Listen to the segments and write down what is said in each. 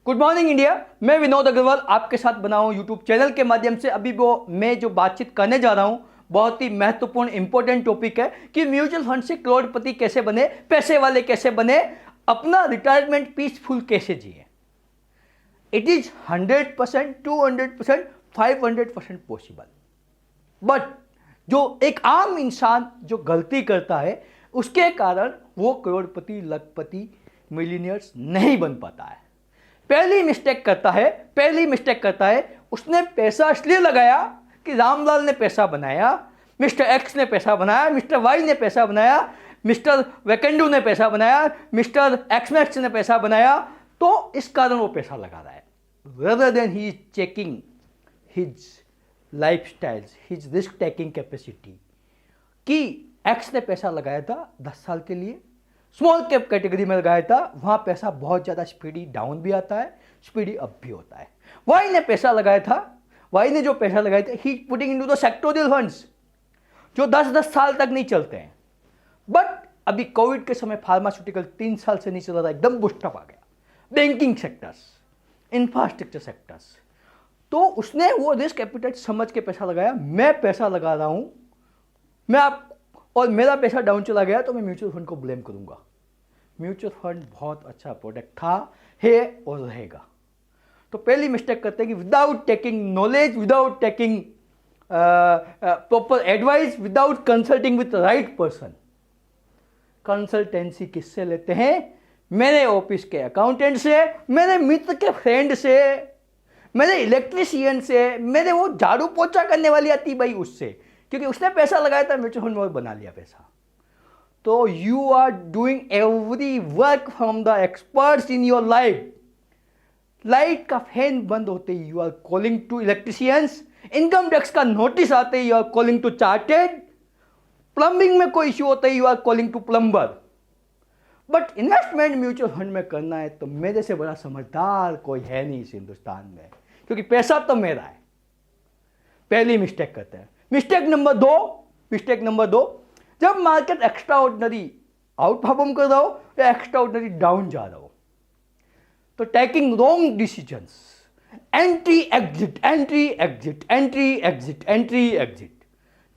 Good morning India. मैं विनोद अग्रवाल आपके साथ बना हूं यूट्यूब चैनल के माध्यम से। अभी मैं जो बातचीत करने जा रहा हूं बहुत ही महत्वपूर्ण इंपॉर्टेंट टॉपिक है कि म्यूचुअल फंड से करोड़पति कैसे बने, पैसे वाले कैसे बने, अपना रिटायरमेंट पीसफुल कैसे जिए। It is 100%, 200%, 500% possible. बट जो एक आम इंसान जो गलती करता है उसके कारण वो करोड़पति, लखपति, मिलीनियर्स नहीं बन पाता है। पहली मिस्टेक करता है उसने पैसा इसलिए लगाया कि रामलाल ने पैसा बनाया, मिस्टर एक्स ने पैसा बनाया, मिस्टर वाई ने पैसा बनाया, मिस्टर वेकेंडू ने पैसा बनाया, मिस्टर एक्समैक्स ने पैसा बनाया, तो इस कारण वो पैसा लगा रहा है। rather than he is checking his lifestyles, his risk taking capacity कि एक्स ने पैसा लगाया था 10 साल के लिए, स्मॉल कैप कैटेगरी में लगाया था, वहां पैसा बहुत ज़्यादा स्पीडी डाउन भी आता है, स्पीडी अप भी होता है। वाई ने पैसा लगाया था, वाई ने जो पैसा लगाया था, he putting into the sectorial funds जो 10-10 साल तक नहीं चलते हैं। बट अभी कोविड के समय फार्मास्यूटिकल 3 साल से नहीं चल रहा था, एकदम बूस्टअप आ गया। बैंकिंग सेक्टर्स, इंफ्रास्ट्रक्चर सेक्टर्स, तो उसने वो रिस्क एपिटाइट समझ के पैसा लगाया। मैं पैसा लगा रहा हूं, और मेरा पैसा डाउन चला गया तो मैं म्यूचुअल फंड को ब्लेम करूंगा। म्यूचुअल फंड बहुत अच्छा प्रोडक्ट था, है और रहेगा। तो पहली मिस्टेक करते हैं कि without taking knowledge, without taking proper advice, without consulting with right person. Consultancy किससे लेते हैं? मेरे ऑफिस के अकाउंटेंट से, मेरे मित्र के फ्रेंड से, मेरे इलेक्ट्रीशियन से, मेरे वो झाड़ू पोछा करने वाली आती भाई उससे, क्योंकि उसने पैसा लगाया था म्यूचुअल फंड में बना लिया पैसा। तो you are doing every work from the experts in your life. Light का फैन बंद होते ही you are calling to electricians, income tax का नोटिस आते ही you are calling to chartered, plumbing में कोई इश्यू होता है you are calling to plumber. But investment mutual fund में करना है तो मेरे से बड़ा समझदार कोई है नहीं इस हिंदुस्तान में, क्योंकि पैसा तो मेरा है। पहली मिस्टेक करते हैं। मिस्टेक नंबर दो, जब market extra ordinary out perform कर रहा हो या एक्स्ट्रा ऑर्डिनरी डाउन जा रहा हो, तो taking wrong decisions, entry exit,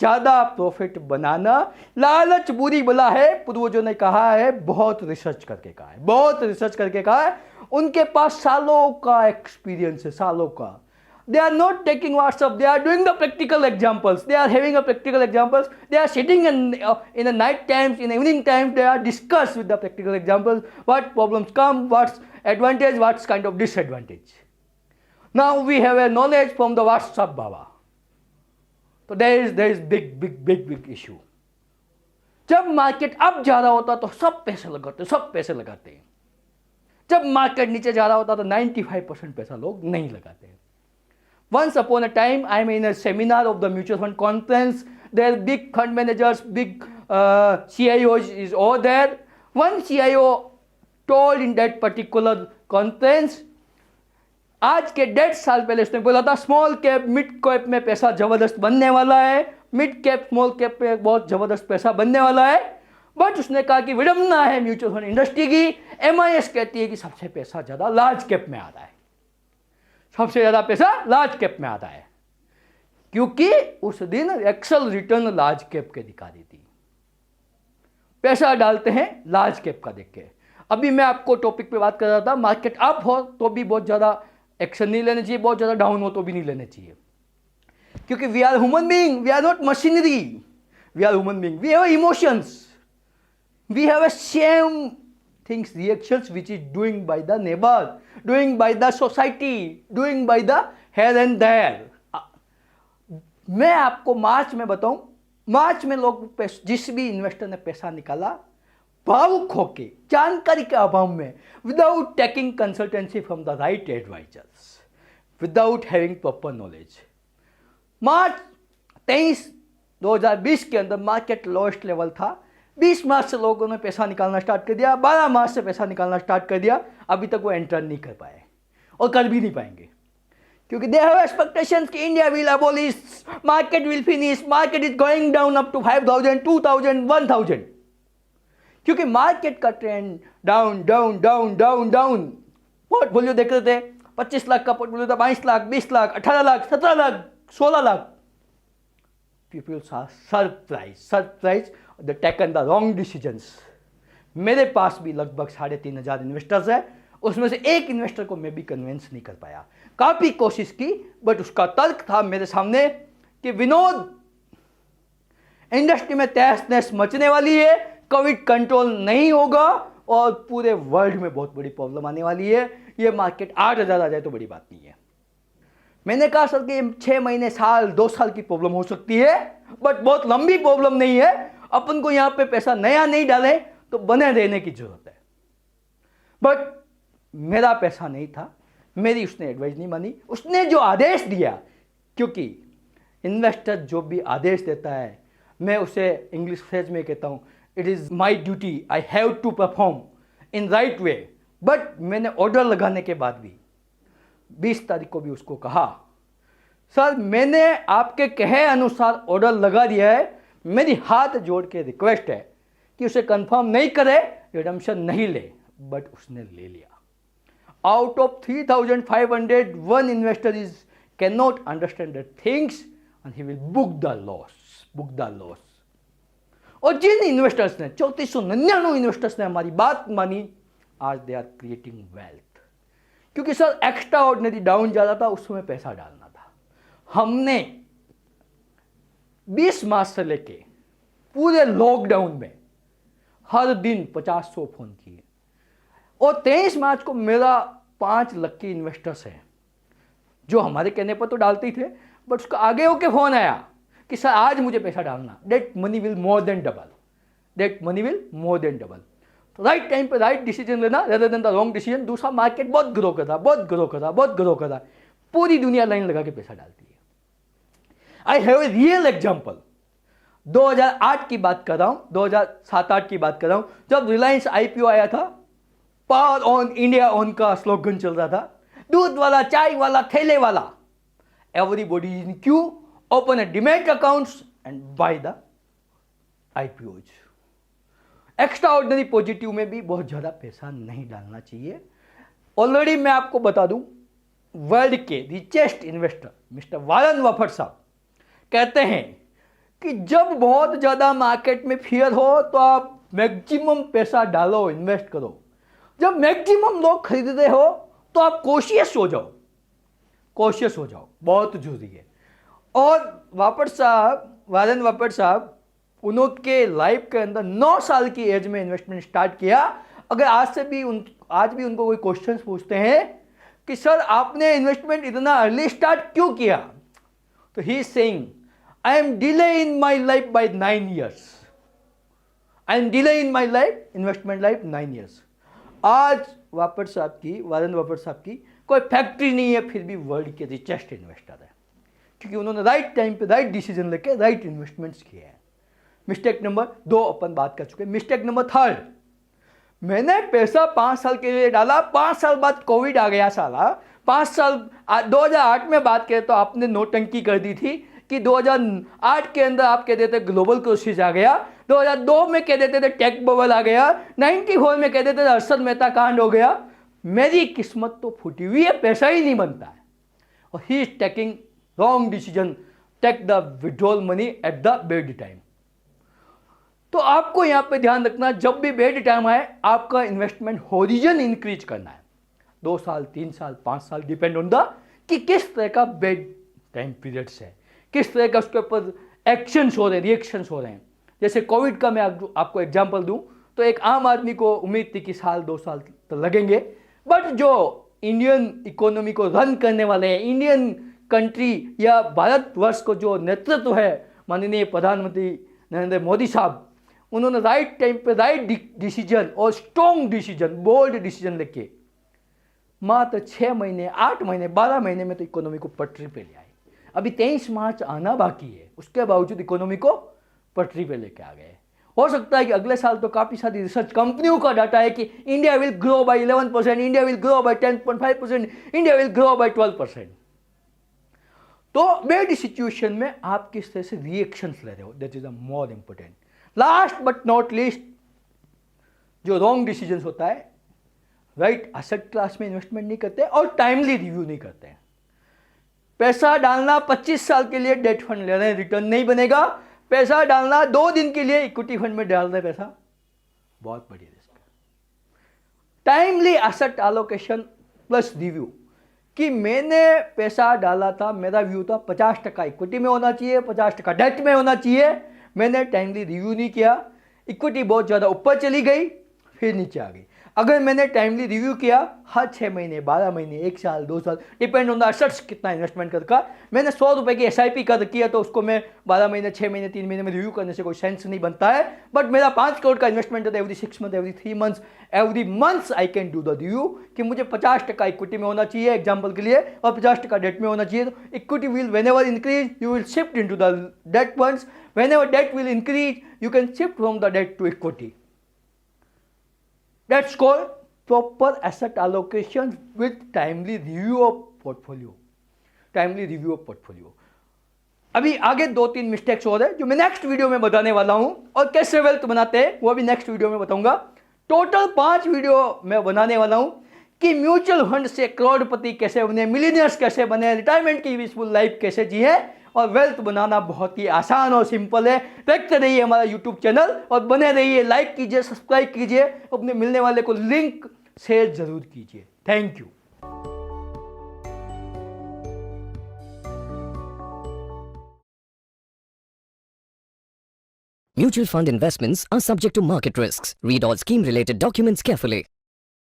ज्यादा प्रॉफिट बनाना लालच बुरी बला है। पूर्वजों ने कहा है, बहुत रिसर्च करके कहा है। उनके पास सालों का एक्सपीरियंस है, सालों का। They are not taking WhatsApp. They are doing the practical examples. They are having a practical examples. They are sitting in the night times, in the evening times. They are discuss with the practical examples. What problems come, what's advantage, what's kind of disadvantage. Now we have a knowledge from the WhatsApp Baba. So there is big issue. जब market up जा रहा होता तो सब पैसे लगाते हैं। जब मार्केट नीचे जा रहा होता तो 95% पैसा लोग नहीं लगाते हैं। Once upon a time, I'm in a seminar of the mutual fund conference. There are big fund managers, big CIOs is over there. One CIO told in that particular conference, आज के 1.5 साल पहले उसने बोला था स्मॉल कैप मिड कैप में पैसा जबरदस्त बनने वाला है, मिड कैप स्मॉल कैप में बहुत जबरदस्त पैसा बनने वाला है। बट उसने कहा कि विडम्बना है म्यूचुअल फंड इंडस्ट्री की, MIS कहती है कि सबसे पैसा ज़्यादा लार्ज कैप में आता है, सबसे ज्यादा पैसा लार्ज कैप में आता है, क्योंकि उस दिन एक्सेल रिटर्न लार्ज कैप के दिखा दी थी। पैसा डालते हैं लार्ज कैप का देख के। अभी मैं आपको टॉपिक पे बात कर रहा था, मार्केट अप हो तो भी बहुत ज्यादा एक्शन नहीं लेना चाहिए, बहुत ज्यादा डाउन हो तो भी नहीं लेने चाहिए, क्योंकि we are human being, we are not machinery. We are human being, we have emotions, we have a same things, reactions which is doing by the neighbor, doing by the society, doing by the here and there. मैं आपको मार्च में बताऊं, मार्च में लोग जिस भी investor ने पैसा निकाला भावुक होके, जानकारी के अभाव में, without taking consultancy from the right advisers, without having proper knowledge. March 23 2020 के अंदर मार्केट लोएस्ट लेवल था। 20 मार्च से लोगों ने पैसा निकालना स्टार्ट कर दिया, 12 मार्च से पैसा निकालना स्टार्ट कर दिया। अभी तक वो एंटर नहीं कर पाए और कर भी नहीं पाएंगे, क्योंकि दे हैव एक्सपेक्टेशंस कि India will abolish, market will finish, market is going down up to 5000, 2000, 1000, क्योंकि मार्केट का trend down down down down down portfolio देख रहे थे, 25 लाख का पोर्टफोलियो था, 22 lakh, 20 lakh, 18 lakh, 17 lakh, 16 lakh. People are surprised they taken the wrong decisions. मेरे पास भी लगभग 3,500 इन्वेस्टर्स है, उसमें से एक इन्वेस्टर को मैं भी कन्विंस नहीं कर पाया. काफी कोशिश की, बट उसका तर्क था मेरे सामने कि विनोद, इंडस्ट्री में तहस नहस मचने वाली है, कोविड कंट्रोल नहीं होगा और पूरे वर्ल्ड में बहुत बड़ी प्रॉब्लम आने वाली है, ये मार्केट 8,000 आ जाए तो बड़ी बात नहीं है. मैंने कहा सर कि 6 महीने, साल, 2 साल की प्रॉब्लम हो सकती है, बट बहुत लंबी प्रॉब्लम नहीं है. अपन को यहां पे पैसा नया नहीं डाले तो बने रहने की जरूरत है. बट मेरा पैसा नहीं था, मेरी उसने एडवाइस नहीं मानी. उसने जो आदेश दिया, क्योंकि इन्वेस्टर जो भी आदेश देता है, मैं उसे इंग्लिश फ्रेज में कहता हूं, it is my duty, I have to perform in right way. But मैंने ऑर्डर लगाने के बाद भी 20 तारीख को भी उसको कहा, सर मैंने आपके कहे अनुसार ऑर्डर लगा दिया है, मेरी हाथ जोड़ के रिक्वेस्ट है कि उसे कंफर्म नहीं करे, रिडम्पशन नहीं ले. बट उसने ले लिया. Out of 3,500 one investor is can not understand that things and he will book the loss. और जिन इन्वेस्टर्स ने 3499 इन्वेस्टर्स ने हमारी बात मानी, आज दे आर क्रिएटिंग वेल्थ. क्योंकि सर एक्स्ट्रा ऑर्डिनरी डाउन जा रहा था, उसमें पैसा डालना था. हमने 20 मार्च से लेके पूरे लॉकडाउन में हर दिन 50-100 फोन किए. और 23 मार्च को मेरा 5 लक्की इन्वेस्टर्स हैं जो हमारे कहने पर तो डालते ही थे, बट उसका आगे होके फोन आया कि सर आज मुझे पैसा डालना, that money will more than double. तो राइट टाइम पे राइट डिसीजन लेना rather than the wrong decision. दूसरा, मार्केट बहुत ग्रो कर रहा, पूरी दुनिया लाइन लगा के पैसा डालती है. I have a real example. 2008 की बात कर रहा हूं, 2007-8 की बात कर रहा हूं, जब रिलायंस IPO आया था. पावर ऑन इंडिया ऑन का स्लोगन चल रहा था. दूध वाला, चाय वाला, ठेले वाला, everybody in Q, open A demat accounts and by the IPOs. Extra ordinary positive में भी बहुत ज़्यादा पैसा नहीं डालना चाहिए. ऑलरेडी मैं आपको बता दूं, वर्ल्ड के richest investor mister Warren Buffett साहब कहते हैं कि जब बहुत ज़्यादा मार्केट में फियर हो तो आप मैक्सिमम पैसा डालो, इन्वेस्ट करो. जब मैक्सिमम लोग खरीदते हो तो आप कॉशियस हो जाओ, बहुत जरूरी है. और वॉरेन बफेट साहब, उनके लाइफ के अंदर 9 साल की एज में इन्वेस्टमेंट स्टार्ट किया. अगर आज भी उनको कोई क्वेश्चन पूछते हैं कि सर आपने इन्वेस्टमेंट इतना अर्ली स्टार्ट क्यों किया, तो he is saying, I am delay in my life by 9 years. Investment life 9 years. आज वॉरेन बफेट साहब की कोई फैक्ट्री नहीं है, फिर भी वर्ल्ड के रिचेस्ट इन्वेस्टर है, क्योंकि उन्होंने राइट टाइम पे राइट डिसीजन लेके राइट इन्वेस्टमेंट्स किए हैं. मिस्टेक नंबर 2 अपन बात कर चुके. मिस्टेक नंबर 3, मैंने पैसा 5 साल के लिए डाला, 5 साल बाद कोविड आ गया साला. 5 साल 2008 में बात करें तो आपने नोटंकी कर दी थी कि 2008 के अंदर आप कह देते ग्लोबल क्राइसिस आ गया, 2002 में कह देते थे टेक बबल आ गया, 94 में कह देते थे हर्षद मेहता कांड हो गया. मेरी किस्मत तो फूटी हुई है, पैसा ही नहीं बनता है. और he is taking wrong decision, take the withdrawal money at the bad time. तो आपको यहां पे ध्यान रखना, जब भी बैड टाइम आए आपका इन्वेस्टमेंट होरिजन इंक्रीज करना है. 2 साल, 3 साल, 5 साल, डिपेंड ऑन द कि किस तरह का बैड टाइम पीरियड्स है, किस तरह का उसके ऊपर एक्शंस हो रहे हैं, रिएक्शंस हो रहे हैं. जैसे कोविड का मैं आपको एग्जांपल दूं तो एक आम आदमी को उम्मीद थी कि 1-2 साल तो लगेंगे, बट जो इंडियन इकोनॉमी को रन करने वाले हैं, इंडियन कंट्री या भारतवर्ष को जो नेतृत्व है माननीय प्रधानमंत्री नरेंद्र मोदी साहब, उन्होंने राइट टाइम पे राइट डिसीजन और स्ट्रॉन्ग डिसीजन, बोल्ड डिसीजन लेके मात्र 6 महीने, 8 महीने, 12 महीने में तो इकोनॉमी को पटरी पे ले आए. अभी 23 मार्च आना बाकी है, उसके बावजूद इकोनॉमी को पटरी पे लेके आ गए. हो सकता है कि अगले साल तो काफी सारी रिसर्च कंपनियों का डाटा है कि India will grow by 11%, India will grow by 10.5%, India will grow by 12%. तो बैड सिचुएशन में आप किस तरह से रिएक्शंस ले रहे हो, that is the more important. Last but not least, जो रॉन्ग डिसीजंस होता है, राइट, एसेट क्लास में इन्वेस्टमेंट नहीं करते और टाइमली रिव्यू नहीं करते हैं। पैसा डालना 25 साल के लिए डेट फंड ले रहे हैं, रिटर्न नहीं बनेगा। पैसा डालना 2 दिन के लिए इक्विटी फंड में डाल रहे हैं, पैसा बहुत बड़ी रिस्क है। Timely asset allocation plus review, कि मैंने पैसा डाला था, मेरा व्यू था 50% इक्विटी में होना चाहिए, 50% डेट में होना चाहिए। मैंने टाइमली रिव्यू नहीं किया, इक्विटी बहुत ज़्यादा ऊपर चली गई, फिर नीचे आ गई। अगर मैंने टाइमली रिव्यू किया, हर 6 महीने, 12 महीने, 1 साल, 2 साल, डिपेंड ऑन द एसेट्स कितना इन्वेस्टमेंट करका, मैंने 100 रुपये की SIP कर रखी है, तो उसको मैं 12 महीने, 6 महीने, 3 महीने में रिव्यू करने से कोई सेंस नहीं बनता है। बट मेरा 5 करोड़ का इन्वेस्टमेंट है, every 6 month, every 3 months, every months I can do the review कि मुझे 50% इक्विटी में होना चाहिए एग्जाम्पल के लिए, और 50% डेट में होना चाहिए। तो equity will whenever increase, you will shift into the debt funds, whenever debt will increase, you can shift from the debt to equity. That's called proper asset allocation with timely review of portfolio. Timely review of portfolio. अभी आगे 2-3 mistakes और है जो मैं next video में बताने वाला हूं, और कैसे वेल्थ बनाते हैं वो भी नेक्स्ट वीडियो में बताऊंगा। टोटल 5 वीडियो मैं बनाने वाला हूं कि म्यूचुअल फंड से करोड़पति कैसे बने, मिलीनियर्स कैसे बने, रिटायरमेंट की पीसफुल लाइफ कैसे जिए, और वेल्थ बनाना बहुत ही आसान और सिंपल है। देखते रहिए हमारा यूट्यूब चैनल और बने रहिए, लाइक कीजिए, सब्सक्राइब कीजिए, अपने मिलने वाले को लिंक शेयर जरूर कीजिए। Thank you. Mutual fund investments are subject to market risks. Read all scheme-related documents carefully.